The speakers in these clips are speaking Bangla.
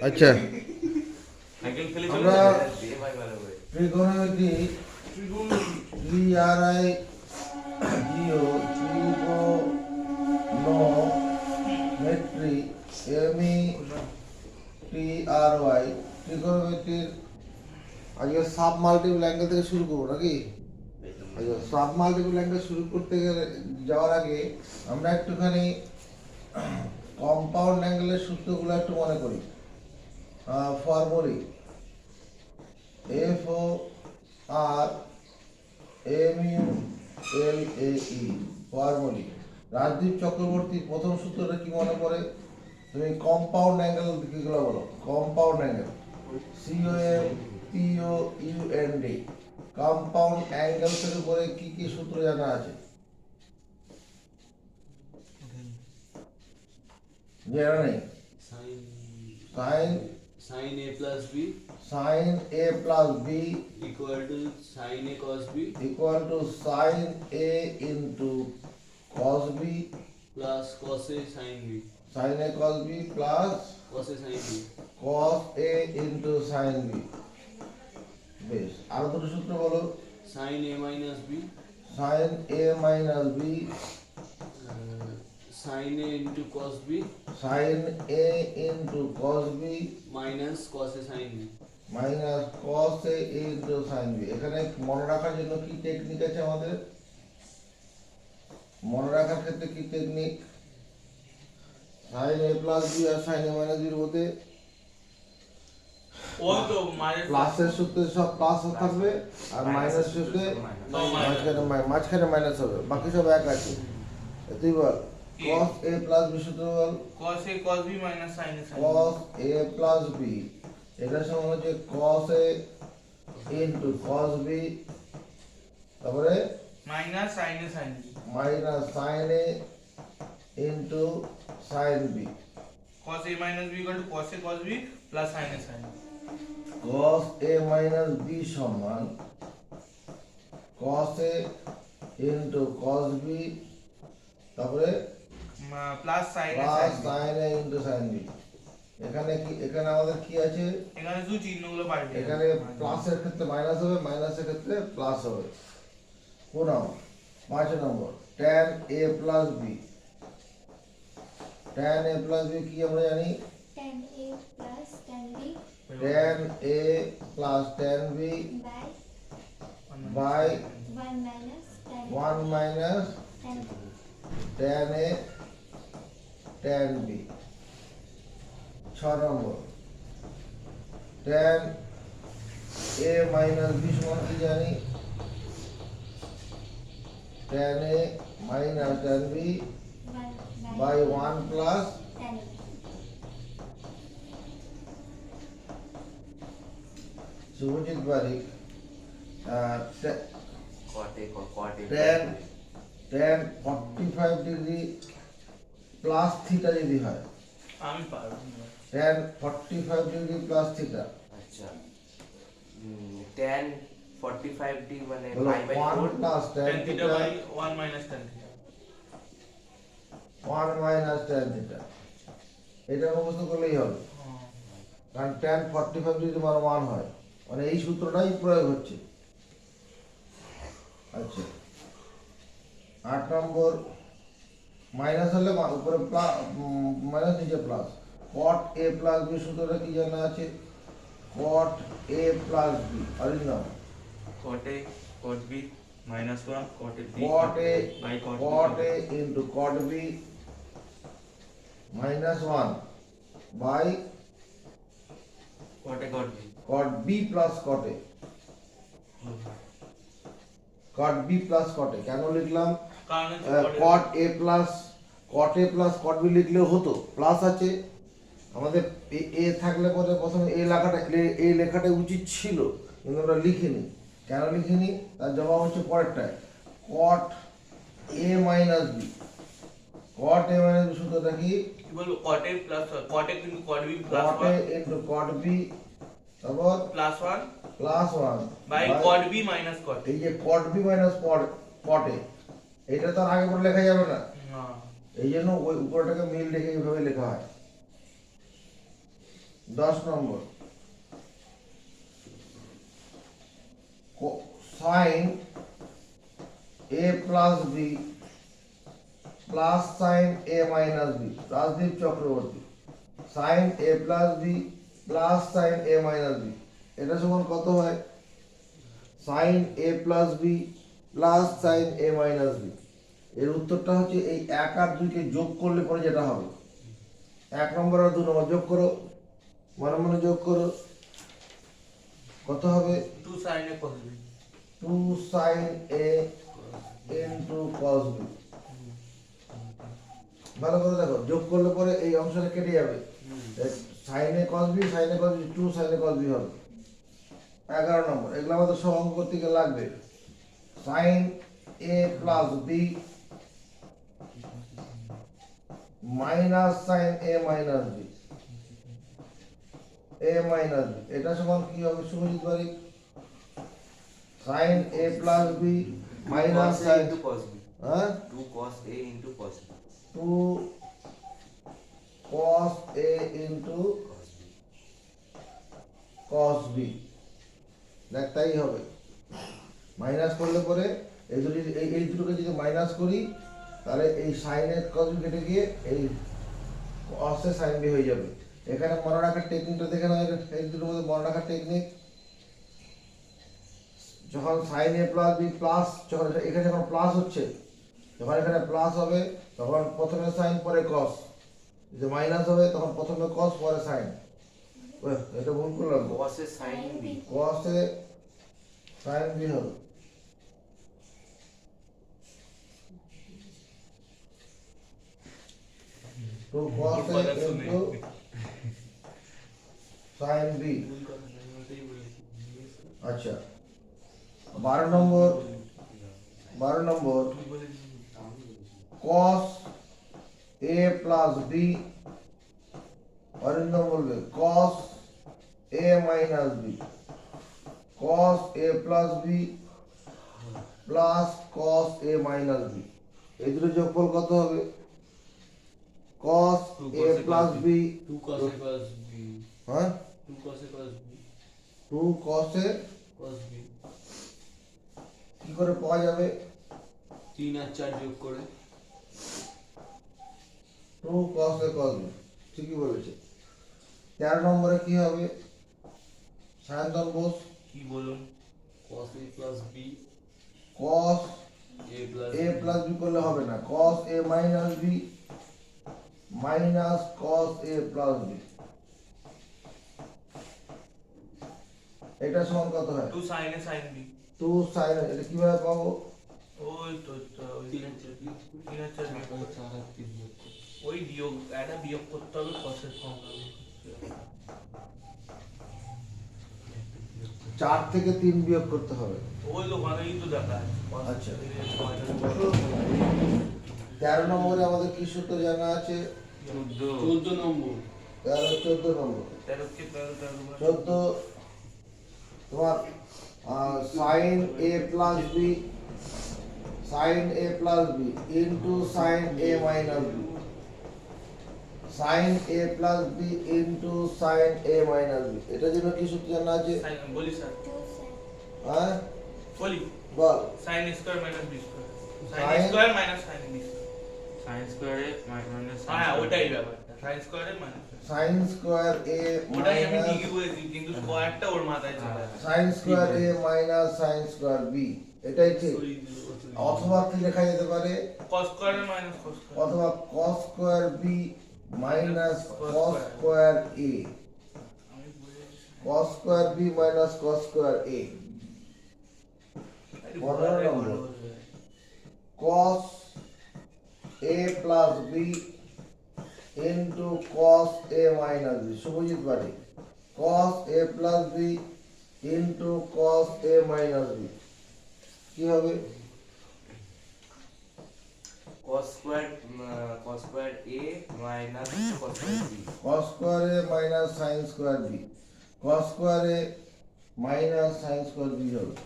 আচ্ছা আমরা ট্রিগোনোমেট্রি ট্রিগোনোমেট্রি ট্রিগোনোমেট্রির আজকে সাব মাল্টিপল অ্যাঙ্গেল থেকে শুরু করবো নাকি? আচ্ছা, সাব মাল্টিপল অ্যাঙ্গেল শুরু করতে গেলে যাওয়ার আগে আমরা একটুখানি কম্পাউন্ড অ্যাঙ্গেলের সূত্রগুলো একটু মনে করি। Formulae F O R M U L A E formulae. Rajdeep Chakraborty প্রথম সূত্রটা কি মনে পড়ে? তুমি কম্পাউন্ড অ্যাঙ্গেল কিগুলো বলো? কম্পাউন্ড অ্যাঙ্গেল COMPOUND কম্পাউন্ড অ্যাঙ্গেলসের উপরে কি কি সূত্র জানা আছে? জানা নেই? sin a plus b sin a plus b equal to sin a cos b equal to sin a into cos b plus cos a sin b sin a cos b plus cos a sin b cos a into sin b। বেশ, আরো দুটো সূত্র বলো। sin a minus b sin a minus b sin a into cos b sin a into cos b minus cos a sin b minus cos a into sin b। এখানে মনে রাখার জন্য কি টেকনিক আছে আমাদের? মনে রাখার ক্ষেত্রে কি technique? sin a plus b আর sin a minus b এর মধ্যে প্লাসের সূত্রে সব প্লাস থাকবে আর মাইনাস সূত্রে মাঝখানে মাইনাস হবে, বাকি সব এক আছে। তুই বল cos a plus b সূত্র বল। cos a cos b minus sin a sin b cos a plus b এটা সমান হচ্ছে cos a into cos b তারপরে minus sin a sin b minus sin a into sin b। cos a minus b equal to cos a cos b plus sin a sin b cos a minus b সমান cos a into cos b তারপরে plus sin a plus sin b sin a into sin b। এখানে কি, এখানে আমাদের কি আছে? এখানে শুধু চিহ্নগুলো পাল্টে এখানে প্লাসের ক্ষেত্রে মাইনাস হবে, মাইনাসের ক্ষেত্রে প্লাস হবে। কোন নম্বর? 5 নম্বর tan a plus b। tan a plus b কি আমরা জানি? tan a plus tan b tan a plus tan b by 1 minus tan 1 minus tan b tan a tan b। 6 number tan a minus b সমান কি জানি? tan a minus tan b 1 by 1 plus tan a Subhajit Barik tan 45 degree plus theta যদি হয়, আমি পারবো না tan 45 ডিগ্রি প্লাস থিটা আচ্ছা tan 45 ডি মানে বলো pi by 1 plus tan tan theta theta by 1 minus tan theta 1 minus tan theta. এটা মুখস্থ করলেই হবে, কারণ tan 45 ডিগ্রি মান 1 হয়, মানে এই সূত্রটাই প্রয়োগ হচ্ছে। আচ্ছা 8 নম্বর মাইনাস হলে উপরে মাইনাস নিচে plus. cot a plus b সূত্রটা কি জানা আছে? cot a plus b original cot a cot b minus 1 cot a b cot a by cot b cot a into cot b minus 1 by cot a cot b cot b plus cot a। cot b plus cot a কেন লিখলাম? কারণ cot a plus cot b লিখলেও হতো, প্লাস আছে আমাদের এ থাকলে পরে প্রথমে এই লেখাটা উচিত ছিল, কিন্তু আমরা লিখিনি। কেন লিখিনি তার জবাব হচ্ছে পরেরটায়, cot a minus b। cot a minus b সূত্রটা কি? কি বলবো cot a plus cot a কিন্তু cot b plus cot a 1 into cot b তারপর plus 1 plus 1 by cot b minus cot a এই যে cot b minus cot a, এটা তো আর আগে পরে লেখা যাবে না, না এই জন্য ওই উপরটাকে মিল রেখে এইভাবে লেখা হয়। 10 number sine A plus B plus sine A minus B, Rajdeep Chakraborty. Sine A plus B plus sine A minus B, এটা সমান কত হয়? Sine A plus B plus sine A minus B. এর উত্তরটা হচ্ছে এই 1 আর 2 কে যোগ করলে পরে যেটা হবে, 1 নম্বর আর 2 নম্বর যোগ করো, মনে মনে যোগ করো, কত হবে? 2 sin a cos b 2 sin a into cos b। ভালো করে দেখো, যোগ করলে পরে এই অংশটা কেটে যাবে, sin a cos b 2 sin a cos b হবে। 11 নম্বর, এগুলো আমাদের সব অঙ্ক করতে গিয়ে লাগবে। sin a plus b minus sin a minus b, a minus b, এটা সমান কি হবে শুভজিৎ বারিক? sin a plus b minus cos a sin, into cos b হ্যাঁ 2 cos a into cos b 2 cos a into cos b, দেখ তাই হবে। মাইনাস করলে পরে এই দুটো, এই দুটোকে যদি মাইনাস করি তাহলে এই sin এর cos b কেটে গিয়ে এই cos এ sin b হয়ে যাবে। এখানে মনে রাখার টেকনিকটা দেখে নাও, এই দুটোর মধ্যে মনে রাখার টেকনিক, যখন sin a plus b plus, যখন এখানে যখন প্লাস হচ্ছে, যখন এখানে প্লাস হবে তখন প্রথমে sin পরে cos, যদি মাইনাস হবে তখন প্রথমে cos পরে sin। এটা ভুল করলাম, cos a sin b cos A sin b হবে। তো cos a into sin b। আচ্ছা 12 নম্বর cos a plus b, Arindam বলবে cos a minus b, cos a plus b plus cos a minus b, এই দুটো যোগফল কত হবে? cos a plus b, 2 cos a cos b, হ্যাঁ 2 cos a cos b, 2 cos a, cos b, কি করে পাওয়া যাবে? 3 আর 4 যোগ করে 2 cos a cos b, ঠিকই বলেছে। 13 নম্বরে কি হবে? সায়ন্তন বোস, কি বলুন? cos a plus b, cos a plus a plus b করলে হবে না, cos a minus b minus cos a plus b, এটা সমান কত হয়? 2 sin a sin b 2 sin, এটা কিভাবে পাবো? ওই তো ওই 3 আর 4 যোগ 3 আর 4 বিয়োগ করে করতে 4 আর 3 যোগ করে ওই বিয়োগ একটা বিয়োগ করতে হবে cos এর সংখ্যা 4 থেকে 3 বিয়োগ করতে হবে। ওই তো ওখানেই তো দেখা আছে cos আচ্ছা। এর 13 নম্বরে আমাদের কি সূত্র জানা আছে? 14 নম্বর 13 14 নম্বর 13 কে 13 14 তোমার sin a plus b into sin a minus b, sin a plus b into sin a minus b, এটার জন্য কি সূত্র জানা আছে? বলি স্যার 2 sin হ্যাঁ বলি বল। sin square minus b square sin Sin- square minus sin b sin square a minus sin হ্যাঁ square ওটাই b। ব্যাপারটা sin স্কয়ারের মাইনাস sin square a ওটাই আমি minus ঠিকই বলেছি কিন্তু স্কয়ারটা ওর মাথায় চলে আসে sin square a minus sin square b, এটাই ঠিক। অথবা কি লেখা যেতে পারে? cos স্কয়ারের মাইনাস cos স্কয়ার অথবা cos square b minus cos square a, আমি বলেছি cos square b minus cos square a। 15 number cos a plus b into cos a minus b, Subhajit বাড়ি, cos a plus b into cos a minus b, কি হবে? cos square a minus cos square b cos square a minus sin square b, cos square a minus sin square b হবে,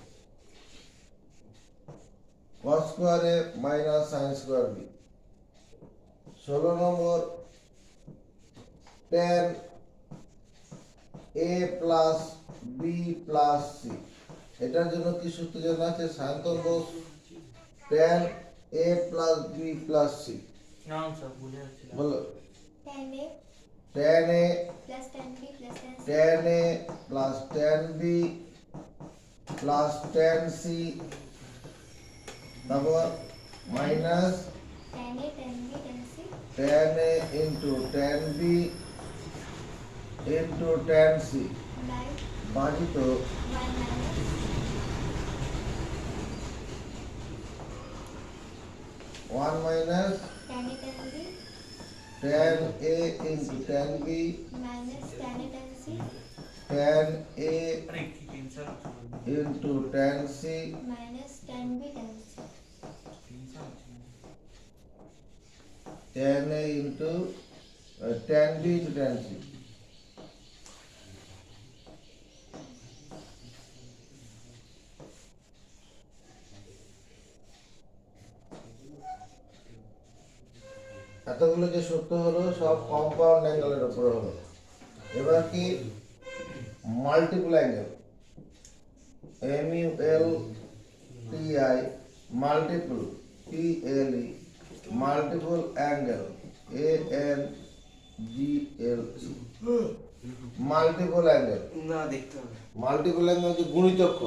cos square a minus sin square b। 16 নম্বর tan এ প্লাস বি প্লাস সি, এটার জন্য কি সূত্র জানা আছে? Sayantan Bose tan a plus B plus c, না স্যার ভুলে যাচ্ছি বলো। tan a tan a plus tan b plus tan c tan a plus tan b plus tan c, তারপর minus tan a tan b tan c tan a into tan b into tan c by ভাজিত 1 minus 1 minus tan a tan b tan a into tan b minus tan a tan c tan a আরে কি টেনশন আছে into tan c minus tan b tan c tension আছে tan a into tan b into tan c। এতগুলো যে সূত্র হলো সব কম্পাউন্ড অ্যাঙ্গেলের উপরে হলো। এবার কি multiple angle, MULTI multiple PLE multiple angle ANGLE multiple angle. না দেখতে হবে মাল্টিপল অ্যাঙ্গেল হচ্ছে গুণিতক।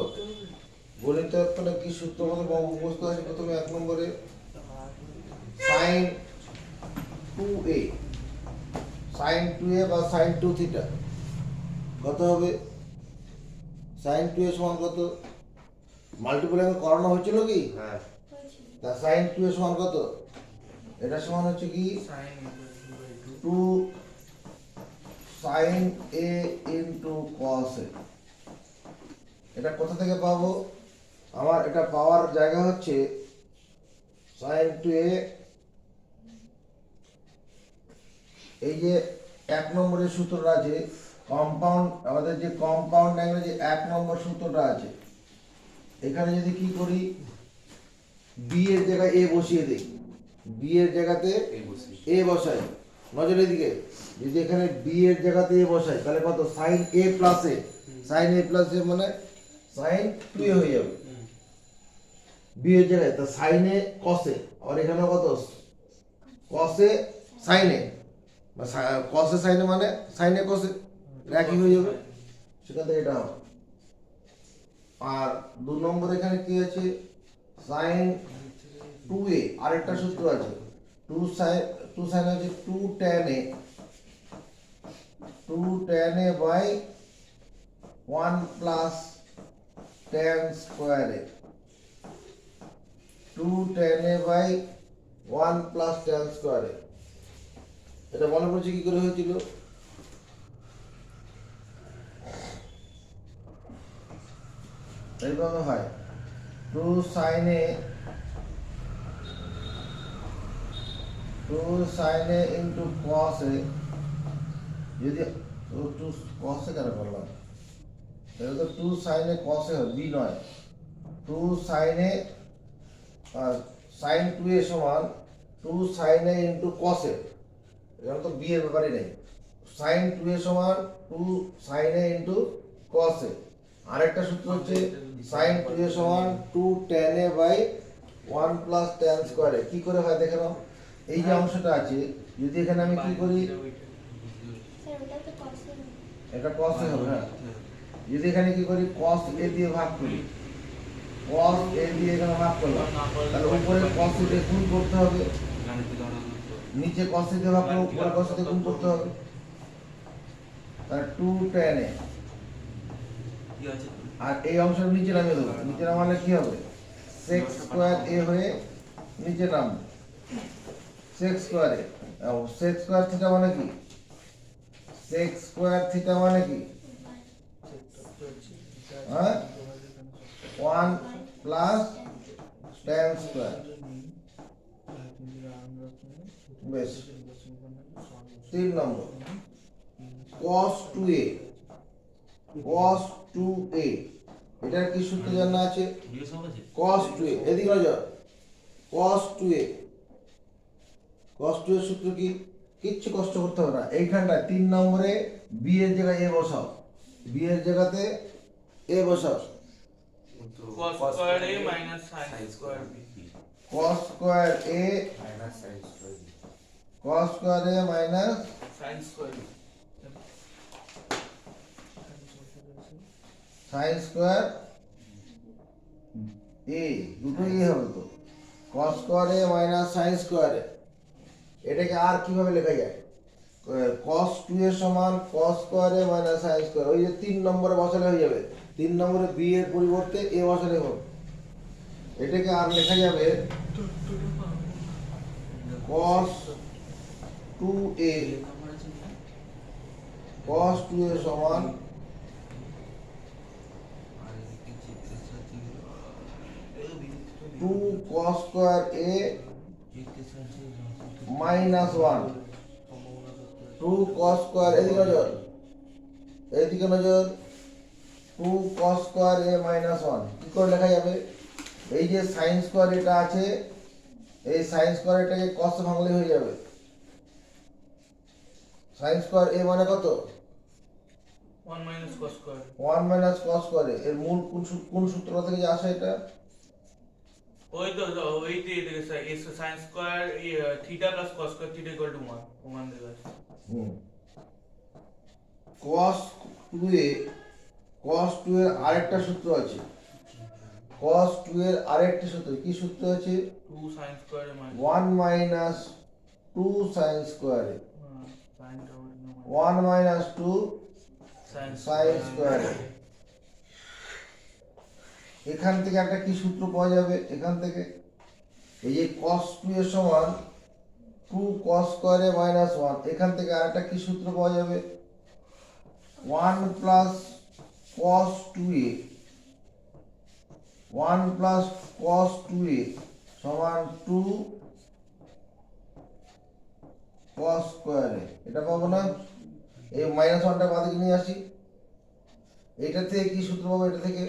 গুণিতক মানে কি সূত্র আমাদের মুখস্থ আছে? প্রথমে 1 নম্বরে sin 2a sin 2a বা sin 2 থিটা কত হবে? sin 2a সমান কত? মাল্টিপল অ্যাঙ্গেল করানো হয়েছিল কি? হ্যাঁ হয়েছিল তা sin 2a সমান কত? এটা সমান হচ্ছে কি sign 2 sin a into cos a। এটা কোথা থেকে পাবো? আমার এটা পাওয়ার জায়গা হচ্ছে sin 2a, এই যে 1 নম্বরের সূত্রটা আছে কম্পাউন্ড, আমাদের যে কম্পাউন্ড অ্যাঙ্গেলে যে 1 নম্বর সূত্রটা আছে, এখানে যদি কি করি বি এর জায়গায় এ বসিয়ে দিই, বি এর জায়গাতে এই বসি এ বসাই, নজরের দিকে যদি এখানে বি এর জায়গাতে এ বসাই তাহলে কত? sin a plus A, sin a plus A মানে sin 2a হয়ে যাবে বি এর জায়গায়। তা sin a cos a, আর এখানে কত? cos a sin a, বা cos a sin a মানে sin a cos a, একই হয়ে যাবে, সেখান থেকে এটা হবে। আর 2 নম্বর এখানে কি আছে? sin 2a, আরেকটা সূত্র আছে 2 sin আছে 2 tan a, 2 tan a by 1 plus tan square a, 2 tan a by 1 plus tan square a। এটা মনে পড়ছে কি করে হয়েছিল? এইভাবে হয় 2 sin a 2 sin a into cos a, যদি 2 cos a কেন করলাম? এটা তো 2 sin a cos a হবে, b নয়। 2 sin a sin 2a সমান 2 sin a into cos a, এখানে তো b এর ব্যাপারই নেই। sin 2a সমান 2 sin a into cos a। আরেকটা সূত্র হচ্ছে sin 2a সমান 2 tan a by 1 plus tan square a। কি করে হয় দেখে নাও। এই যে অংশটা আছে যদি এখানে আমি কি করি, স্যার ওটা তো cos a হবে। এটা cos a হবে, হ্যাঁ। যদি এখানে কি করি cos a দিয়ে ভাগ করি, cos a দিয়ে এখানে ভাগ করলাম, তাহলে উপরে cos a দিয়ে গুণ করতে হবে, নিচে cos a দিয়ে ভাগ করলে উপরে cos a দিয়ে গুণ করতে হবে। তাহলে 2 tan a, কি আছে আর এই অংশটা নিচে নামিয়ে দেবো। নিচে নামালে কি হবে? sec স্কয়ার a হয়ে নিচে নামবে sec square a। sec square theta মানে কি? sec স্কয়ার থিটা মানে কি? হ্যাঁ 1 প্লাস tan স্কয়ার। বেশ, 3 নম্বর cos 2a, cos 2a এটার কি সূত্র জানা আছে? ডিএস আছে cos 2a, এদিকে নজর, cos 2a, cos 2 এর সূত্র কি? কিচ্ছু কষ্ট করতে হবে না, এইখানটায় 3 নম্বরে b এর জায়গায় a বসাও, বি এর জায়গাতে এ বসাও, cos square a minus sin square b cos square A minus sin square b cos square A minus sin square b sin square A, দুটোই হবে তো, cos square A minus sin square A. এটাকে আর কিভাবে লেখা যায়? cos 2 এর সমান cos square A minus sin square, ওই যে 3 নম্বরে বসালে হয়ে যাবে, 3 নম্বরে বি এর পরিবর্তে এ বসালে হবে। এটাকে আর লেখা যাবে cos 2a cos 2a সমান 2 cos square a minus 1, 2 cos square, এদিকে নজর 2 cos স্কয়ার a মাইনাস 1 কি করে লেখা যাবে? এই যে sin স্কয়ার এটা আছে, এই sin স্কয়ার এটাকে cos এ ভাঙলে হয়ে যাবে। sin স্কয়ার a মানে কত? 1 minus cos square 1 minus cos square a। এর মূল কোন সূত্র থেকে যে আসে এটা? ওই তো ওইটি থেকে is sin square theta plus cos square theta equal to 1 প্রমাণ দেওয়া আছে cos 2a cos 2 এর আরেকটা সূত্র আছে, cos 2 এর আরেকটা সূত্র কি সূত্র আছে? 2 sin square minus 1 minus 2 sin square a, sin টা 1 minus 2 sin sin square a। এখান থেকে একটা কি সূত্র পাওয়া যাবে? এখান থেকে এই যে cos 2 এর সমান 2 cos স্কয়ার a মাইনাস 1, এখান থেকে আরেকটা কি সূত্র পাওয়া যাবে? 1 plus cos 2a 1 plus cos 2a সমান 2 cos স্কয়ার a। এটা পাবো না? এই মাইনাস 1টা বাদিকে নিয়ে আসি, এইটা থেকে কি সূত্র পাবো? এটা থেকে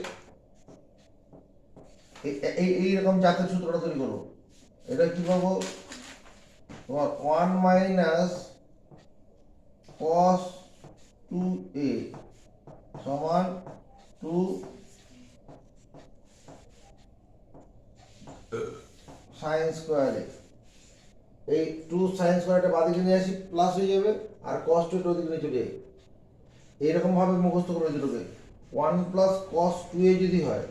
এইরকম জাতীয় সূত্রটা তৈরি করবো। এটা কি পাবো? তোমার 1 মাইনাস cos 2a সমান 2 sin স্কয়ার a। এই 2 sin স্কয়ারটা বাদিকে নিয়ে আসি, প্লাস হয়ে যাবে, আর cos 2 টা ওদিকে নিয়ে চলে যাবে। এইরকম ভাবে মুখস্থ করে দুটোকে। 1 প্লাস cos 2a যদি হয়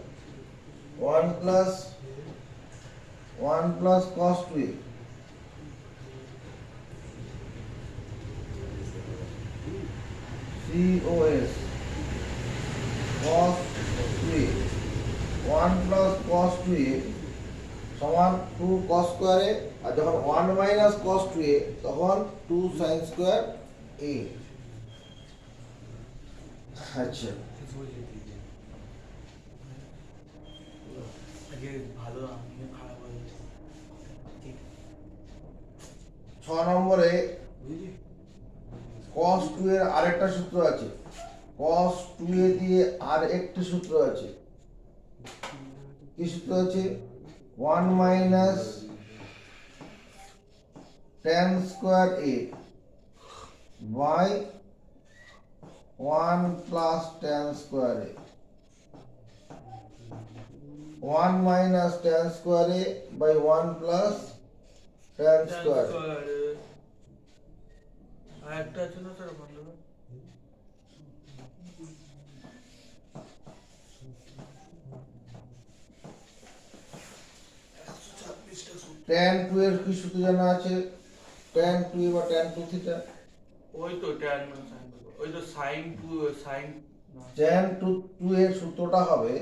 1 plus cos 2a cos cos 2a 1 plus cos 2a সমান 2 cos স্কয়ার a, আর যখন 1 মাইনাস cos 2a তখন 2 sin স্কয়ার a। আচ্ছা, আগে ভালো আমি খারাপ হয়ে গেছে 6 নম্বরে cos 2 এর আরেকটা সূত্র আছে, cos 2a দিয়ে আর একটি সূত্র আছে। কি সূত্র আছে? 1 minus tan square a by 1 plus tan square a, 1 minus tan square a by 1 plus tan square a। আর একটা আছে না স্যার বন্ধু tan 2 এর কি সূত্র জানা আছে? tan 2 বা tan 2 থিটা, ওই তো tan sin ওই তো sin 2 sin tan 2 এর সূত্রটা হবে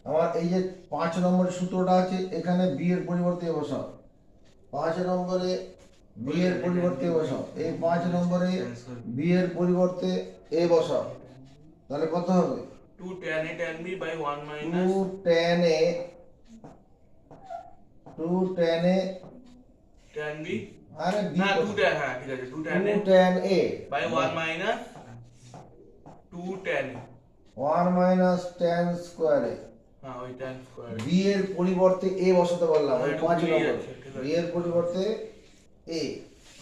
আমার এই যে 5 নম্বরের সূত্রটা আছে, এখানে b এর পরিবর্তে a বসাও। 5 নম্বরে b এর পরিবর্তে a বসাও, এই 5 নম্বরে b এর পরিবর্তে a বসাও, তাহলে কত হবে? 2 tan a tan b by 1 minus 2 tan a 2 tan a tan b আরে b না 2 tan হ্যাঁ ঠিক আছে 2 tan a 2 tan a by 1 minus 2 tan a 1 minus tan square a। হ্যাঁ ওই tan স্কয়ার b এর পরিবর্তে a বসাতে বললাম, ওই হ্যাঁ, 5 এটা নম্বর আছে, ঠিক আছে। b এর পরিবর্তে a।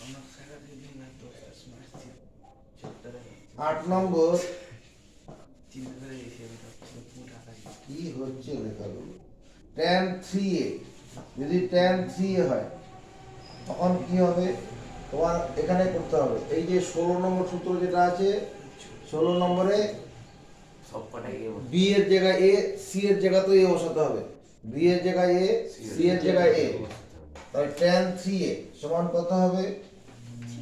আমরা সারা দিন না 10টা মারছি 8 নম্বর tan 3a যদি tan 3a হয় তখন কি হবে তোমার এখানে করতে হবে এই যে 16 নম্বর সূত্র যেটা আছে 16 নম্বরে সব কটা এ b এর জায়গায় a c এর জায়গাতে a বসাতে হবে b এর জায়গায় a c এর জায়গায় a তাহলে tan 3a সমান কত হবে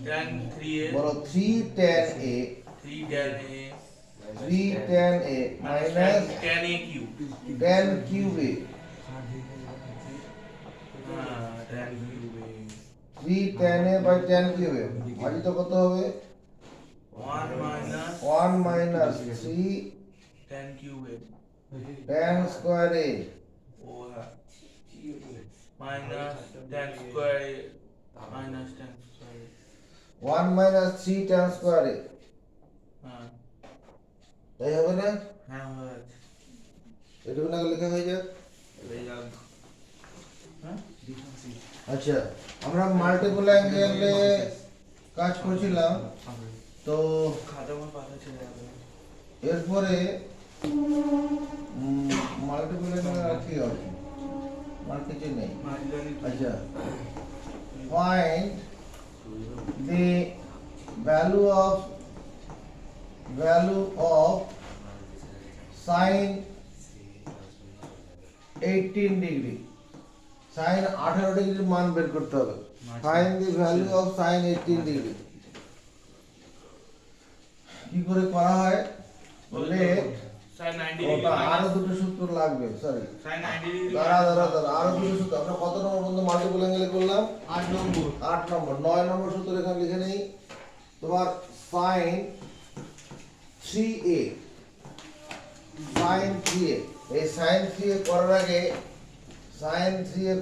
tan 3a বলো 3 tan a 3 tan a 3 tan a minus tan a cube tan cube a tan cube 3 tan a by tan cube a ভাজিত কত হবে 1 minus 1 minus 3 tan cube tan square a ও হ্যাঁ minus tan square a minus tan square 1 minus 3 tan square a হ্যাঁ তাই হবে না হ্যাঁ হয়ে যাচ্ছে এটুকু না লেখা হয়ে যাক এই যাক হ্যাঁ আচ্ছা আমরা মাল্টিপল অ্যাঙ্গেলে কাজ করছিলাম তো খাতা আমার পাতা ছেড়ে যাবে এরপরে মাল্টিপল অ্যাঙ্গেলে আর কি হবে আর কিছু নেই মাঝখানে আচ্ছা find the value of sin 18 degree sin 18 ডিগ্রির মান বের করতে হবে find the value of sin 18 degree কি করে করা হয় বলে sin 90 ওটা degree আরো দুটো সূত্র লাগবে সরি sin 90 degree দাঁড়া আরো দুটো সূত্র আমরা কত নম্বর পর্যন্ত মাল্টিপল অ্যাঙ্গেলে করলাম 8 নম্বর 8 নম্বর 9 নম্বর সূত্র এখানে লিখে নেই তোমার sin 3a sin 3a এই sin 3a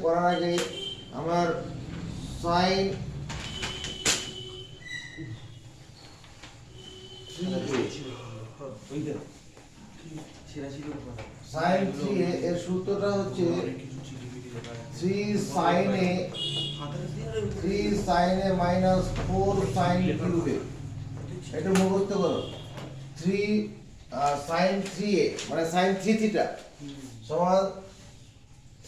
করার আগে আমার sin 3a sin 3a এর সূত্রটা হচ্ছে 3 sin a minus 4 sin cube a এটা মুখস্থ করো 3 sin 3a মানে sin 3 থিটা সমান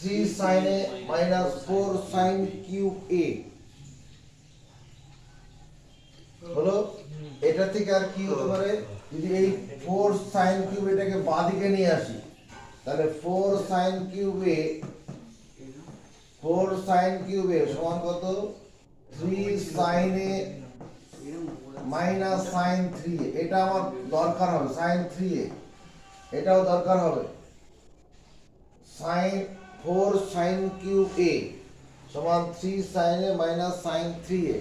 3 sin a minus 4 sin cube a হলো এটা থেকে আর কি হতে পারে যদি এই 4 sin cube এটাকে বাঁদিকে নিয়ে আসি তাহলে 4 sin cube a সমান কত 3 sin a minus sin 3a এটা আমার দরকার হবে sin 3a এটাও দরকার হবে sin 4 sin cube a সমান 3 sin a minus sin 3a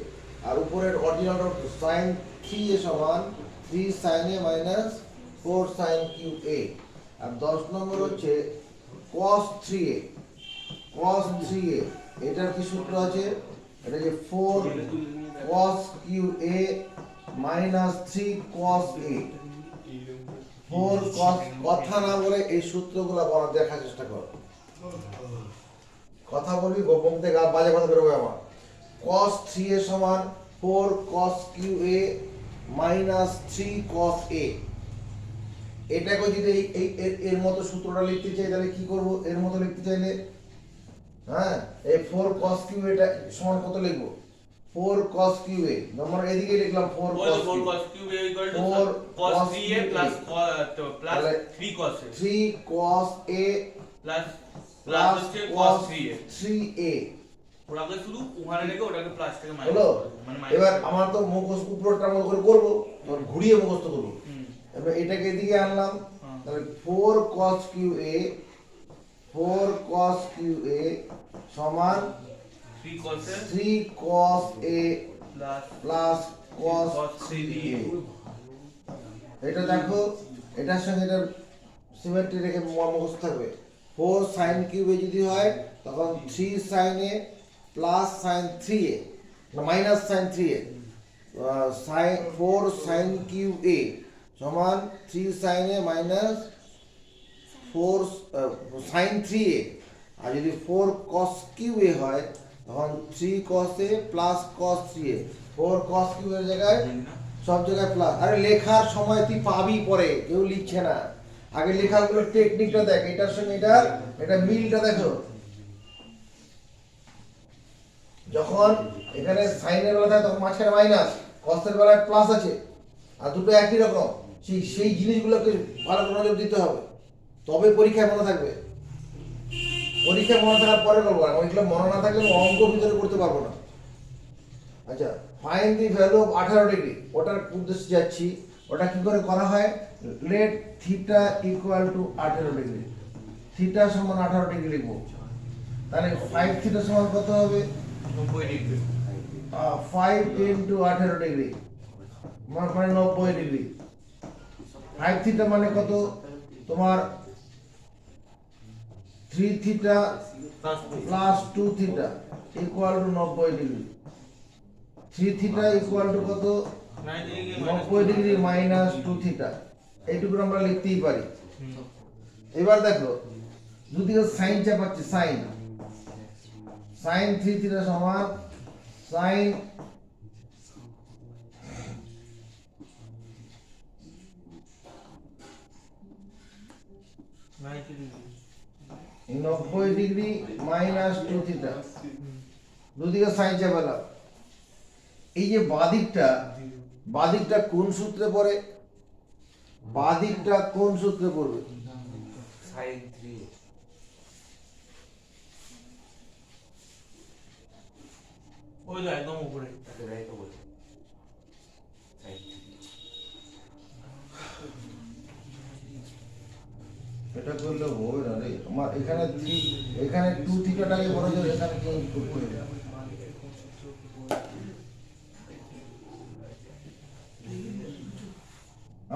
আর উপরের অর্ডিনাল sin 3a সমান 3 sin a minus 4 sin cube a আর 10 নম্বর হচ্ছে cos 3a এটার কি সূত্র আছে এটা যে 4 cos cube a minus 3 cos a 4 cos কথা না বলে এই সূত্রগুলো বলা দেখার চেষ্টা করো কথা বলবি গোপন থেকে বাজে কথা বেরোবে আমার cos 3a সমান 4 cos cube a minus 3 cos a এটাকে যদি এর মতো সূত্রটা লিখতে চাই তাহলে কি করব এর মতো লিখতে চাইলে হ্যাঁ এই 4 cos cube এটা সমান কত লিখব 4 cos cube a আমরা এদিকে লিখলাম 4 cos 4 cos cube a equal to cos 3a plus 3 cos a 3 cos a plus হচ্ছে cos cos 3a 3a ওটাকে শুধু ওখানে রেখে ওটাকে প্লাস থেকে মাইনাস হলো মানে এবার আমার তো মুখস্থ উপরটা মতো করে করব তখন ঘুরিয়ে মুখস্থ করব এবার এটাকে এদিকে আনলাম তাহলে 4 cos cube a সমান 3 cos a 3 cos a plus cos cos 3a এটা দেখো এটার সঙ্গে এটা সিমেট্রি রেখে মুখস্থ থাকবে 4 sin cube a যদি হয় তখন 3 sin a plus sin 3a না minus sin 3a sin 4 sin cube a সমান 3 sin a minus 4 sin 3a আর যদি 4 cos cube a হয় তখন 3 cos a plus cos 3a 4 cos cube এর জায়গায় সব জায়গায় প্লাস আরে লেখার সময় তুই পাবি পরে কেউ লিখছে না আগে লেখাগুলো টেকনিকটা দেখ, এটার সঙ্গে এটা মিলটা দেখো। যখন এখানে সাইনের বেলা থাকে তখন মাঝখানে মাইনাস, কসের বেলায় প্লাস আছে, আর দুটো একই রকম। সেই জিনিসগুলোকে ভালো করে নজর দিতে হবে, তবে পরীক্ষায় মনে থাকবে। পরীক্ষায় মনে থাকার পরে করবো না, ওইগুলো মনে না থাকলে আমি অঙ্ক ভিতরে করতে পারবো না। আচ্ছা, find the value of 18 degree, ওটার উদ্দেশ্যে যাচ্ছি। ওটা কি করে করা হয়? Let theta equal to 18 degree, theta সমান 18 ডিগ্রি লিখবো। তাহলে 5 থিটা সমান কত হবে? 90 ডিগ্রি। 5 ইন্টু 18 ডিগ্রি মানে 90 ডিগ্রি। 5 থিটা মানে কত? তোমার 3 theta plus 2 theta equal two 90 degree. 3 theta equal two কত? 90 ডিগ্রি মাইনাস 2 থিটা। এইটুকু আমরা লিখতেই পারি। এবার দেখো, দুদিকে সাইন চাপাচ্ছি, সাইন 3 থিটা সমান সাইন 90 ডিগ্রি মাইনাস 2 থিটা, দুদিকে সাইন চাপালাম। এই যে বাদিকটা কোন সূত্রে পড়ে? বাদিকটা কোন সূত্রে পড়বে? সাইন 3 ওই যে একদম উপরে। এটাই তো বলছি সাইন 3 এটা করলে হবে না রে আমার। এখানে 2 থিটাটাকে বড় জোর এখানে কি করে দেয়া?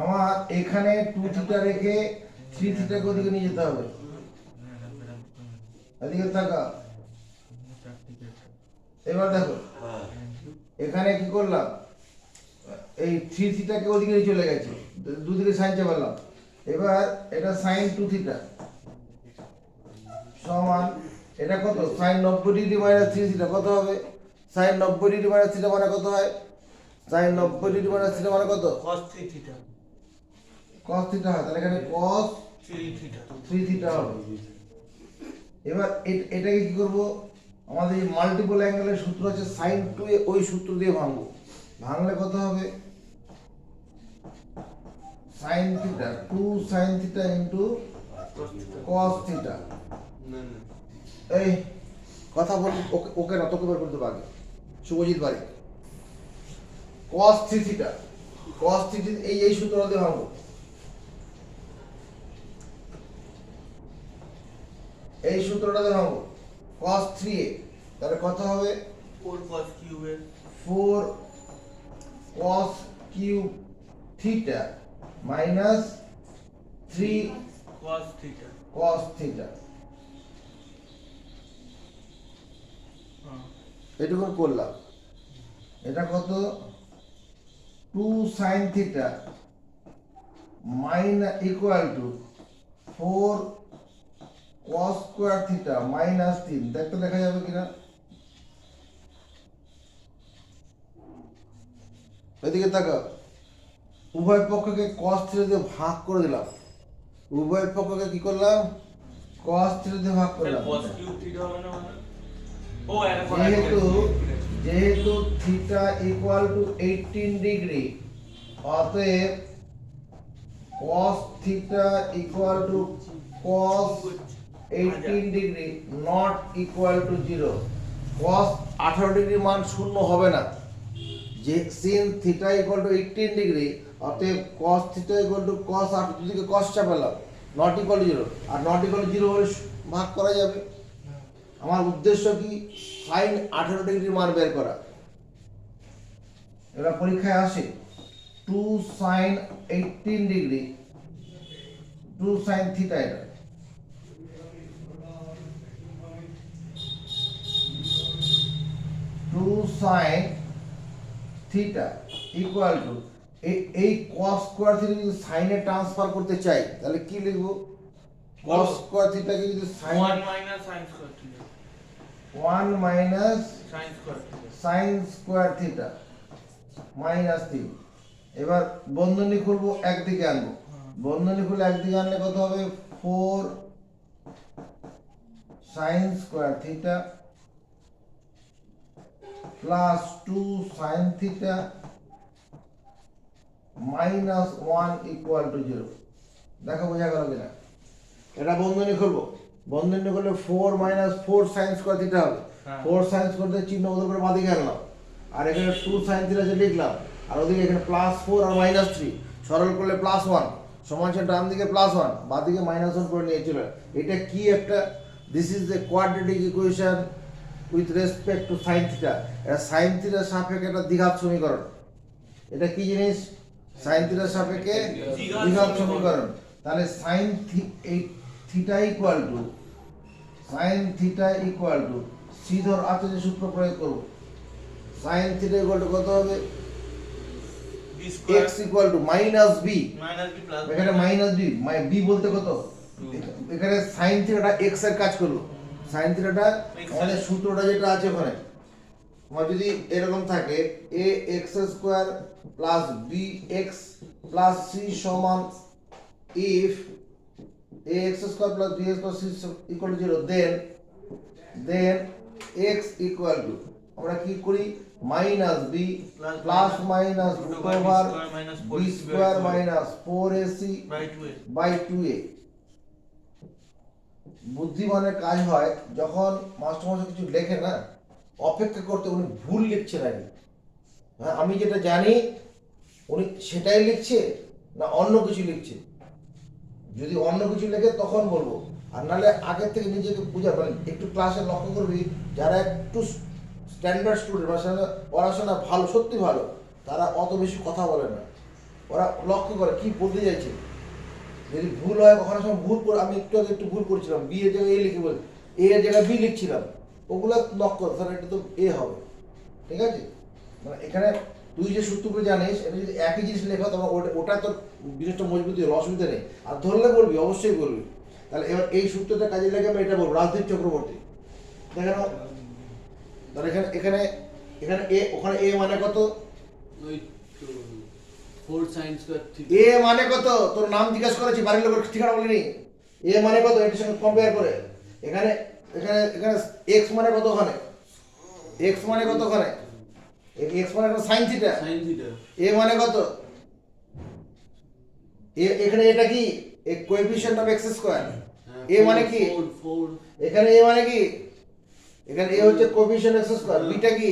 আমার এখানে 2 থিটা রেখে 3 থিটাকে ওদিকে নিয়ে যেতে হবে। এদিকে তাকা। এবার দেখো, এখানে কি করলাম? এই 3 থিটাকে ওদিকে নিয়ে চলে গেছে, দুদিকে সাইন চাপালাম। এবার এটা সাইন 2 থিটা সমান এটা কত? সাইন 90 ডিগ্রি মাইনাস 3 থিটা কত হবে? সাইন 90 ডিগ্রি মাইনাস থিটা মানে কত হয়? সাইন 90 ডিগ্রি মাইনাস থিটা মানে কত? cos 3 theta. cos থিটা হয়, তাহলে এখানে cos 3 থিটা। 3 থিটা হবে। এবার এটাকে কি করব? আমাদের এই মাল্টিপল অ্যাঙ্গেলের সূত্র আছে সাইন 2 এ, ওই সূত্র দিয়ে ভাঙবো। ভাঙলে কত হবে? Sine theta 2 sine theta into cos theta. না না এই কথা বল, ওকে না তোকে বের করতে পারবে শুভজিৎ বাড়ি। cos 3 থিটা, cos 3 এই সূত্রটা দিয়ে ভাঙবো। এই সূত্রটা দিয়ে ভাঙবো cos 3a, তাহলে কত হবে? 4 cos কিউব এর 4 cos cube theta minus 3 cos theta. cos theta. হ্যাঁ। এটুকু করলাম। এটা কত? 2 sin theta minus equal to 4 cos square theta minus 3। দেখতে দেখা যাবে কিনা? এদিকে তাকাও। উভয় পক্ষকে cos থিটা দিয়ে ভাগ করে দিলাম। উভয় পক্ষকে কি করলাম? cos থিটা দিয়ে ভাগ করলাম। cos কিউব থিটা হবে না মানে? ও যেহেতু থিটা ইকুয়াল টু 18 ডিগ্রি, অতএব cos theta equal to cos 18 degree not equal to 0। cos 18 degree মান শূন্য হবে না। যে sin theta equal to 18 degree, অতএব cos theta equal to cos 8, দুদিকে cos চাপালাম, নট ইকুয়াল টু 0। আর নট ইকুয়াল টু 0 হলে ভাগ করা যাবে। আমার উদ্দেশ্য কি? সাইন 18 ডিগ্রির মান বের করা। এটা পরীক্ষায় আসে 2 সাইন 18 ডিগ্রি, 2 সাইন থিটা, এটা 2 সাইন থিটা ইকুয়াল টু এই cos স্কয়ার থিটা যদি সাইনে ট্রান্সফার করতে চাই তাহলে কি লিখব? cos স্কয়ার থিটাকে যদি sine 1 minus sin square theta. 1 minus sin square theta. Sine square theta minus 3। এবার বন্ধনী করব, একদিকে আনবো। হ্যাঁ। বন্ধনী খুলে একদিকে আনলে কত হবে 4 sin square theta plus 2 sin theta minus 1 equal to 0। দেখো বোঝা গেল কিনা? এটা বন্ধনী খুলবো, বন্ধনী করলে 4 মাইনাস 4 sin স্কয়ার থিটা হবে। হ্যাঁ। 4 sin স্কয়ার থিটা চিহ্ন বদল করে বাঁদিকে আনলাম, আর এখানে 2 sin থিটা যে লিখলাম, আর ওদিকে এখানে প্লাস 4 আর মাইনাস 3 সরল করলে প্লাস 1 সমান হচ্ছে ডান দিকে প্লাস 1 বাঁ দিকে মাইনাস 1 করে নিয়েছিল। এটা কি একটা, this is the quadratic equation with respect to sin theta. এটা sin থিটার সাপেক্ষে একটা দ্বিঘাত সমীকরণ। এটা কি জিনিস? sin থিটার সাপেক্ষে দ্বিঘাত সমীকরণ। তাহলে sin theta equal to c ধর আছে যে সূত্র প্রয়োগ করব, sin থিটা ইকুয়াল টু কত হবে? b square x equal to minus b, minus b plus এখানে মাইনাস বি, বি বলতে কত? এখানে sin থিটাটা x এর কাজ করলো, sin থিটাটা আমাদের সূত্রটা যেটা আছে ওখানে, আমার যদি এরকম থাকে a x square plus b x plus c সমান if a x square plus b x plus c equal to 0, then x equal to আমরা কি করি? Minus b plus minus root over b square minus 4ac by 2a by 2a। বুদ্ধিমানের কাজ হয় যখন মাস্টারমশাই কিছু লেখে না, অপেক্ষা করতে উনি ভুল লিখছে নাকি, হ্যাঁ আমি যেটা জানি উনি সেটাই লিখছে না অন্য কিছু লিখছে। যদি অন্য কিছু লেখে তখন বলবো, আর নাহলে আগের থেকে নিজেকে বুঝা, মানে একটু ক্লাসে লক্ষ্য করবি যারা একটু স্ট্যান্ডার্ড স্টুডেন্ট বা পড়াশোনা ভালো, সত্যি ভালো, তারা অত বেশি কথা বলে না, ওরা লক্ষ্য করে কি বলতে চাইছে। যদি ভুল হয় কখনো সময় ভুল করে, আমি একটু ভুল করছিলাম, বি এর জায়গায় এ লিখে বল, এ এর জায়গায় বি লিখছিলাম, ওগুলো লক্ষ্য করে তাহলে এটা তো এ হবে, ঠিক আছে? মানে এখানে তুই যে সূত্রগুলো জানিস, এটা যদি একই জিনিস লেখা তখন ওটা তোর জিনিসটা মজবুত হলো, অসুবিধা নেই। আর ধরলে বলবি, অবশ্যই বলবি। তাহলে এবার এই সূত্রটা কাজে লাগে আমরা এটা বলবো, রাজদীপ চক্রবর্তী। দেখেন তাহলে এখানে এ, ওখানে এ মানে কত? ওই তো 4 sin স্কয়ার থিটা। এ মানে কত? তোর নাম জিজ্ঞাসা করেছি, বাড়ির লোকের ঠিকানা বলিনি। এ মানে কত এটার সঙ্গে কম্পেয়ার করে। এখানে এখানে এখানে এক্স মানে কত? ওখানে এক্স মানে কত? ওখানে এক্স মানে কত? Sine theta. sin theta. A মানে কত? এখানে এটা কি? A coefficient of x square. A মানে কি? 4 এখানে এ মানে কি? এখানে এ হচ্ছে কোএফিশিয়েন্ট এক্স স্কয়ার, বিটা কি?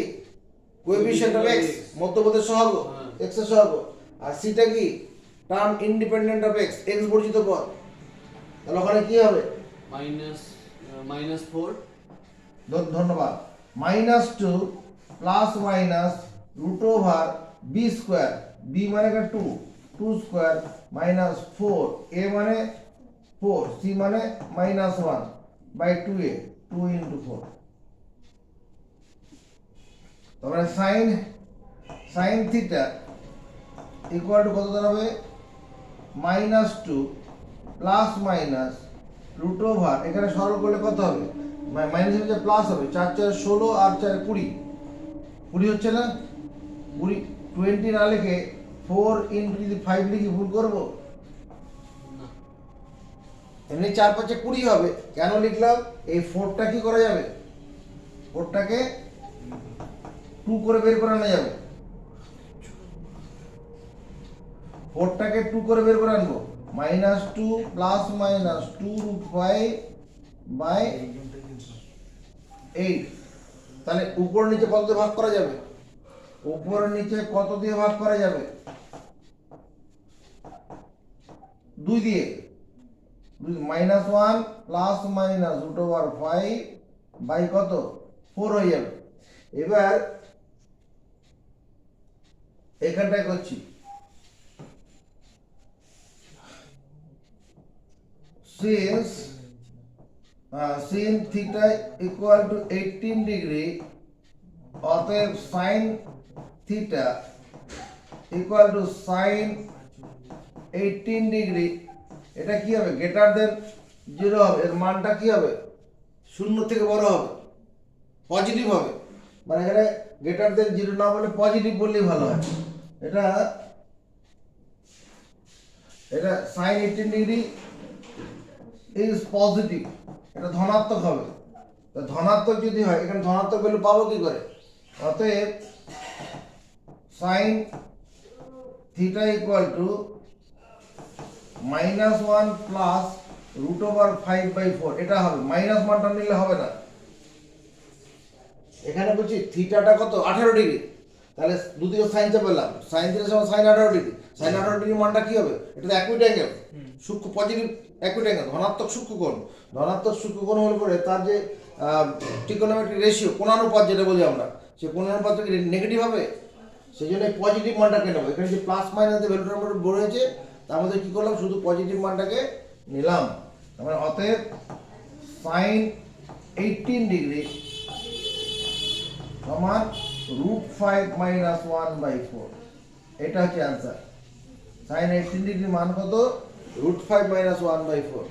কোএফিশিয়েন্ট অফ এক্স, মধ্যপদের সহগ, এক্স এর সহগ। আর সিটা কি? Term independent of x, x বর্জিত পদ। তাহলে ওখানে কি হবে? -4 ধন্যবাদ। -2 plus minus root over B square, B মানে 2 স্কয়ার মাইনাস 4, এ মানে 4, সি মানে -1 বাই 2a, 2 ইন্টু 4। তারপরে সাইন থিটা ইকুয়াল টু কত দাঁড়াবে? -2 প্লাস মাইনাস রুট ওভার, এখানে সরল করলে কত হবে? মাইনাস হচ্ছে প্লাস হবে, 4 4 16 আর 4 20, 20 হচ্ছে না? 20 না লিখে 4 ইন্টু যদি 5 লিখি ভুল করবো? এমনি 4 5 20 হবে। কেন লিখলাম? এই 4টা কি করা যাবে? 4টাকে 2 করে বের করে আনা যাবে, 4টাকে 2 করে বের করে আনবো। -2 প্লাস মাইনাস 2 রুট 5 বাই 8। তাহলে উপর নিচে কত দিয়ে ভাগ করা যাবে? উপর নিচে কত দিয়ে ভাগ করা যাবে? 2 দিয়ে। -1 plus minus root over 5 by কত? 4 হয়ে যাবে। এবার এখানটায় করছি, sin theta equal to 18 degree, অতএব sin theta equal to sin 18 degree, এটা কি হবে? গ্রেটার দেন 0 হবে। এর মানটা কি হবে? 0 থেকে বড় হবে, পজিটিভ হবে। মানে এখানে গ্রেটার দেন 0 না বলে পজিটিভ বললেই ভালো হয়। এটা সাইন 18 ডিগ্রি ইজ পজিটিভ, এটা ধনাত্মক হবে। তো ধনাত্মক যদি হয় এখানে ধনাত্মক ভ্যালু পাবো কি করে? অতএব sine theta equal two -1 plus √5/4, এটা হবে। মাইনাস মানটা নিলে হবে না। এখানে বলছি থিটাটা কত 18 ডিগ্রি, তাহলে দুদিকে সাইন চেপে পেলাম, সাইন থিটার সমান সাইন 18 ডিগ্রি। সাইন 18 ডিগ্রি মানটা কি হবে? এটা তো অ্যাকুইট অ্যাঙ্গেল, সূক্ষ্ম পজিটিভ অ্যাকুইট অ্যাঙ্গেল, ধনাত্মক সূক্ষ্মকোণ। ধনাত্মক সূক্ষ্মকোণ হলে পরে তার যে ট্রিগোনোমেট্রিক রেশিও, কোণানুপাত যেটা বলি আমরা, সেই কোণানুপাত কি নেগেটিভ হবে? সেই জন্য পজিটিভ মানটাকে নেবো। এখানে যে প্লাস মাইনাস যে ভ্যালুটার মধ্যে বড় হয়েছে, তার মধ্যে কি করলাম, শুধু পজিটিভ মানটাকে নিলাম। তার মানে অতএব সাইন 18 ডিগ্রি সমান √5 - 1/4, এটা হচ্ছে অ্যান্সার। সাইন 18 ডিগ্রি মান কত? √5 - 1/4।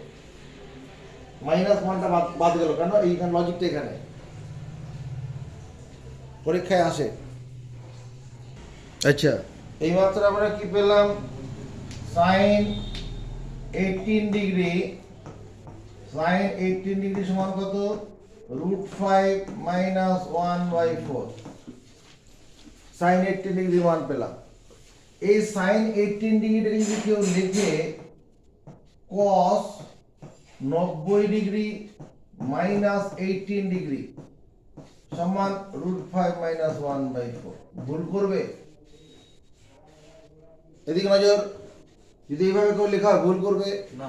মাইনাস মানটা বাদ গেল কেন? এইখানে লজিকটা এখানে পরীক্ষায় আসে। আচ্ছা, এই মাত্র আমরা কি পেলাম? সাইন 18 ডিগ্রি সমান কত? √5 - 1/4। সাইন 18 ডিগ্রি মান পেলাম। এই সাইন 18 ডিগ্রিটাকে যদি কেউ লিখে cos 90 ডিগ্রি মাইনাস 18 ডিগ্রি সমান √5 - 1/4, ভুল করবে? এদিকে নজর, যদি এইভাবে কেউ লেখা হয় ভুল করবে? না।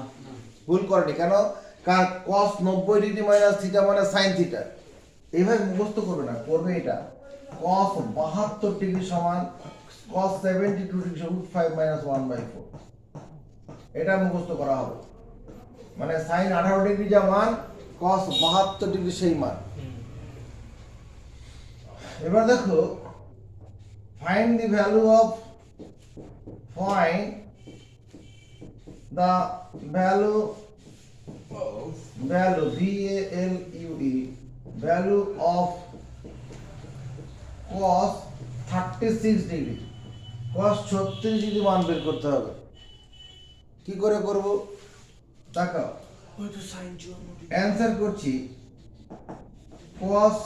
ভুল করেনি কেন? কারণ cos 90 ডিগ্রি মাইনাস থিটা মানে সাইন থিটা। এইভাবে মুখস্থ করবে না, করবে এটা cos 72 ডিগ্রি সমান cos 72 ডিগ্রি √5 - 1/4, এটা মুখস্থ করা হবে। মানে সাইন 18 ডিগ্রি যা মান, cos 72 ডিগ্রি সেই মান। এবার দেখো, find the value of value value of cos 36 degree, cos 36 degree মান বের করতে হবে। কি করে করব? দেখো, অ্যান্সার করছি cos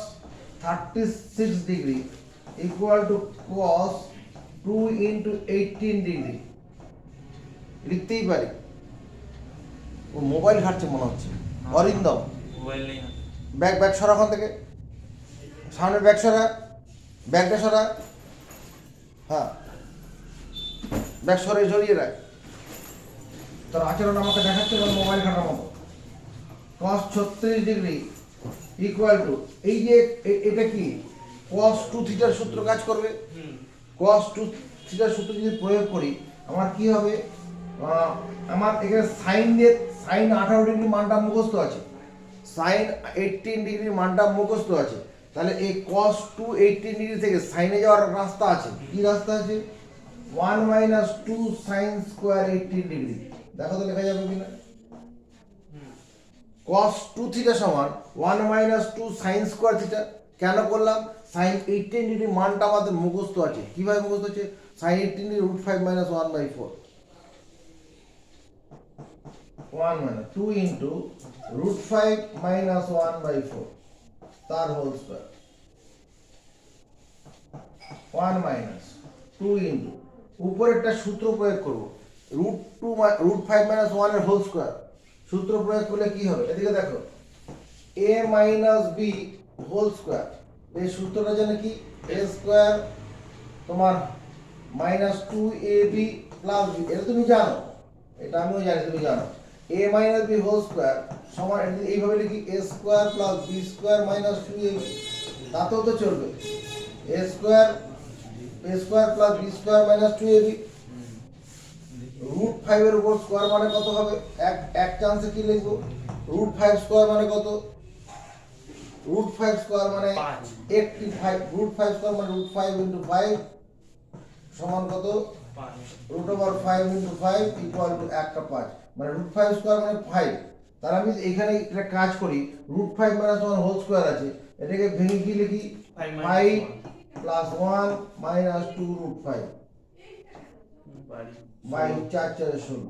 36 degree equal to cos 2 × 18 degree লিখতেই পারি। ও মোবাইল ঘাটছে মনে হচ্ছে। অরিন্দম, মোবাইল নেই না। ব্যাগ সরা ওখান থেকে, সামনে ব্যাগ সরা, ব্যাগটা সরা, হ্যাঁ ব্যাগ সরিয়ে রাখ। তোর আচরণ আমাকে দেখাচ্ছে মোবাইল ঘাটার মতো। cos 36 ডিগ্রি ইকুয়াল টু, এই যে এটা কি cos 2 থিটার সূত্র কাজ করবে। cos 2 থিটার সূত্র যদি প্রয়োগ করি আমার কি হবে? আমার এখানে সাইন 18 ডিগ্রি মানটা মুখস্থ আছে, সাইন 18 ডিগ্রি মানটা মুখস্থ আছে। তাহলে এই cos 2 18 ডিগ্রি থেকে সাইনে যাওয়ার রাস্তা আছে। কি রাস্তা আছে? 1 - 2 sin স্কয়ার 18 ডিগ্রি। দেখো তো লেখা যাবে কিনা? cos 2 থিটা সমান 1 - 2 sin স্কয়ার থিটা। কেন করলাম? সাইন 18 ডিগ্রি মানটা আমাদের মুখস্থ আছে। কিভাবে মুখস্থ আছে? সাইন 18 ডিগ্রি √5 - 1/4, 2 × √5 - 1/4 তার হোল স্কয়ার, 1 - 2 × উপরে একটা সূত্র প্রয়োগ করব, √5 - 1 এর হোল স্কয়ার। সূত্র প্রয়োগ করলে কি হবে? এদিকে দেখো, a - b হোল স্কয়ার। এই সূত্রটা জানে কি? a স্কয়ার তোমার -2ab + b, এটা তুমি জানো, এটা আমিও জানি, তুমি জানো। a - b হোল স্কয়ার সমান, এইভাবে লিখি a square + b square - 2ab, তাতেও তো চলবে। a square + b square - 2ab, √5 এর উপর স্কয়ার মানে কত হবে? এক চান্সে কি লিখবো? √5 স্কয়ার মানে কত? √5 স্কয়ার মানে 85, √5 স্কয়ার মানে √5 × 5 সমান কত? 5 √5 × 5 ইকুয়াল টু 1/5, মানে √5 স্কয়ার মানে 5। তাহলে আমি এখানে একটা কাজ করি, √5 - 1 হোল স্কয়ার আছে, এটাকে ভেঙে কি লিখি? 5 + 1 - 2 √5 4 4 16,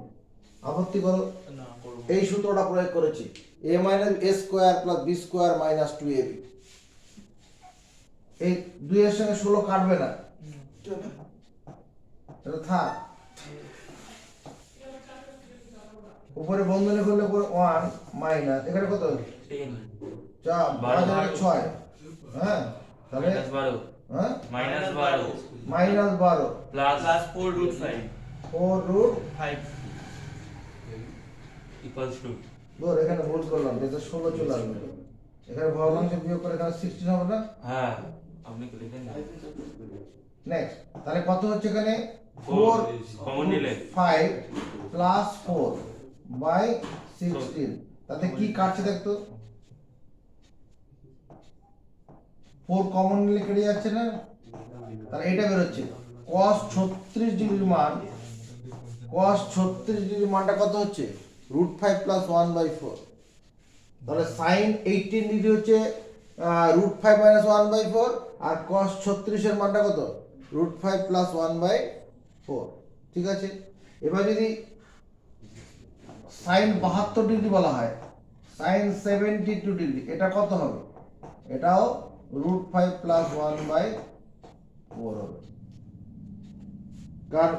আপত্তি করো, না করবো এই সূত্রটা প্রয়োগ করেছি, a minus a square plus b square minus 2ab। এই 2 এর সঙ্গে 16 কাটবে না, এটা থাক। উপরে বন্ধনী করলে 1 মাইনাস এখানে কত 10 চার 6, হ্যাঁ তাহলে minus 12 হ্যাঁ minus 12 minus 12 plus plus 4 root 5 4 root 5 equals to ধর এখানে ভুল করলাম, এটা 16 চলে আসবে, এখানে ভগ্নাংশ বিয়োগ করে এখানে 16 হবে না। হ্যাঁ আপনি লিখেন না নেক্সট তাহলে কত হচ্ছে এখানে 4 4 কমন নিলে 5 প্লাস 4 বাই 16, তাতে কি কাটছে দেখতো, 4 কমন নিলে কেটে যাচ্ছে না, তাহলে এটা বের হচ্ছে cos 36 ডিগ্রির মান, cos 36 ডিগ্রির মানটা কত হচ্ছে √5 প্লাস 1/4, তাহলে sin 18 ডিগ্রি হচ্ছে √5 মাইনাস 1/4, আর cos 36 এর মানটা কত √5 প্লাস 1/4। ঠিক আছে, এবার যদি sin 72 ডিগ্রি বলা হয়, sin 72 ডিগ্রি এটা কত হবে, এটাও √5 প্লাস 1/4 হবে, কারণ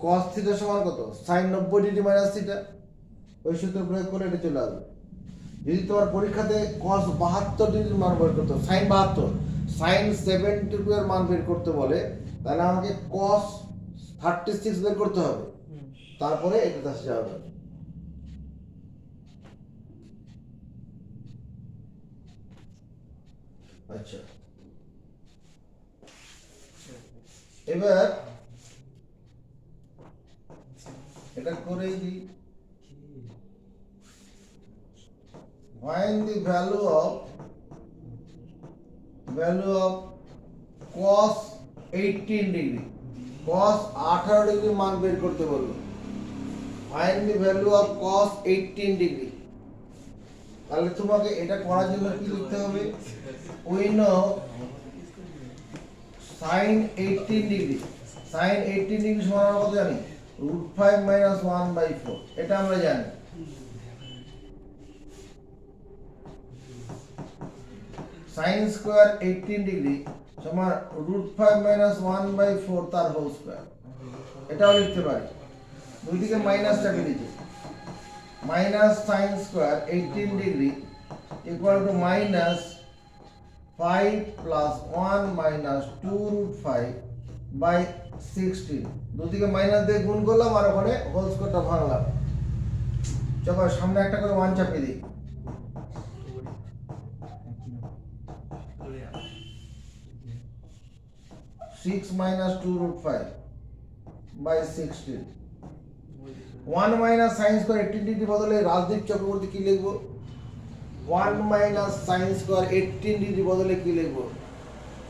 cos থিটা সমান কত sin 90 ডিগ্রি মাইনাস থিটা, ওই সূত্র প্রয়োগ করে এটা চলে আসবে। যদি তোমার পরীক্ষাতে cos 72 ডিগ্রির মান বের করতে হবে, sin 72 sin 72 এর মান বের করতে বলে, তাহলে আমাকে cos 36 বের করতে হবে, তারপরে এটা দাসে যাবে। আচ্ছা এবার এটা করেই দিই, find the value of cos 18 degree, cos 18 degree মান বের করতে বললো, find the value of cos 18 degree. তাহলে তোমাকে এটা করার জন্য কি লিখতে হবে, we know sin 18 degree, sin 18 degree সমান আমরা কত জানি √5 মাইনাস 1/4, এটা আমরা জানি। sin স্কয়ার 18 ডিগ্রি সমান √5 মাইনাস 1/4 তার হোল স্কয়ার, এটাও লিখতে পারি, দুই দিকে মাইনাস চাপিয়ে দিচ্ছি, minus sin square 18 degree equal to minus 5 plus 1 minus 2√5 by 16, দুদিকে মাইনাস দিয়ে গুণ করলাম আর ওখানে হোল স্কয়ারটা ভাঙলাম। চলো সামনে একটা করে 1 চাপিয়ে দিই, 6 minus 2√5 by 16, 1 minus sin square 18 degree বদলে রাজদীপ চক্রবর্তী কি লিখবো, 1 minus sin square 18 ডিগ্রি বদলে কি লিখবো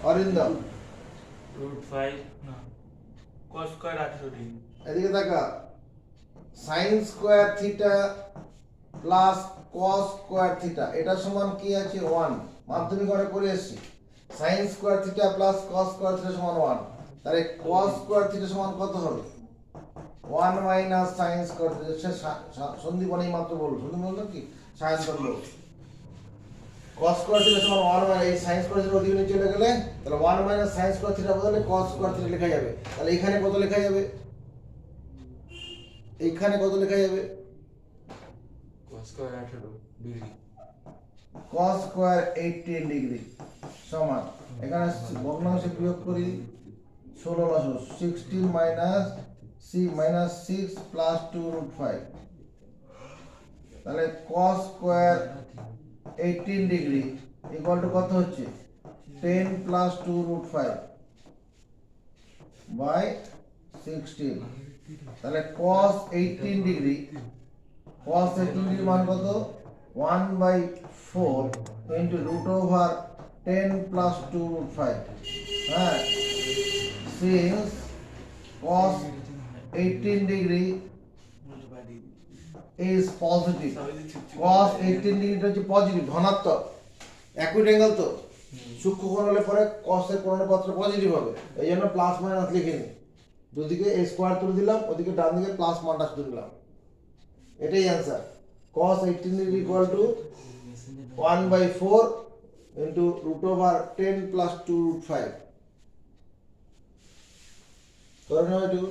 অরিন্দম, √5 না cos স্কয়ার 18 ডিগ্রি এদিকে দেখা sin square theta plus cos square theta এটা সমান কি আছে 1, মাধ্যমিক আমরা করে এসেছি, sin square theta plus cos square theta সমান 1, তাহলে cos square থিটা সমান কত হবে 1 মাইনাস sin square থিটা, সন্ধি বনেই মাত্র বলবো, সন্ধি বললো কি সায়ন করলো, cos square থিটা সমান 1 মাইনাস এই sin square থিটা ওদিকে নিয়ে চলে গেলে তাহলে 1 মাইনাস sin square থিটা বদলে cos square থিটা লেখা যাবে, তাহলে এখানে কত লেখা যাবে, এইখানে কত লেখা যাবে cos square 18 degree, cos square 18 degree সমান, এখানে ভগ্নাংশে বিয়োগ করি 16 16 মাইনাস মাইনাস 6 প্লাস 2√5, তাহলে cos square 18 degree equal two কত হচ্ছে 10 প্লাস 2√5 বাই 16, তাহলে cos 18 ডিগ্রি, cos 18 ডিগ্রি মান কত 1/4 ইন্টু √10 প্লাস 2√5, হ্যাঁ since cos 18 degree is positive, cos 18 degree হচ্ছে পজিটিভ ধনাত্মক, অ্যাকুইট অ্যাঙ্গেল তো সূক্ষ্ম কোণ হলে পরে cos এর কোণের পত্র পজিটিভ হবে, এই জন্য প্লাস মাইনাস লিখে নিই, দুদিকে a স্কয়ার তুলে দিলাম, ওদিকে ডান দিকে প্লাস মানটা তুলে দিলাম। এটাই answer cos 18 is equal to 1/4 into root over 10 plus 2 root 5 করে নাও একটু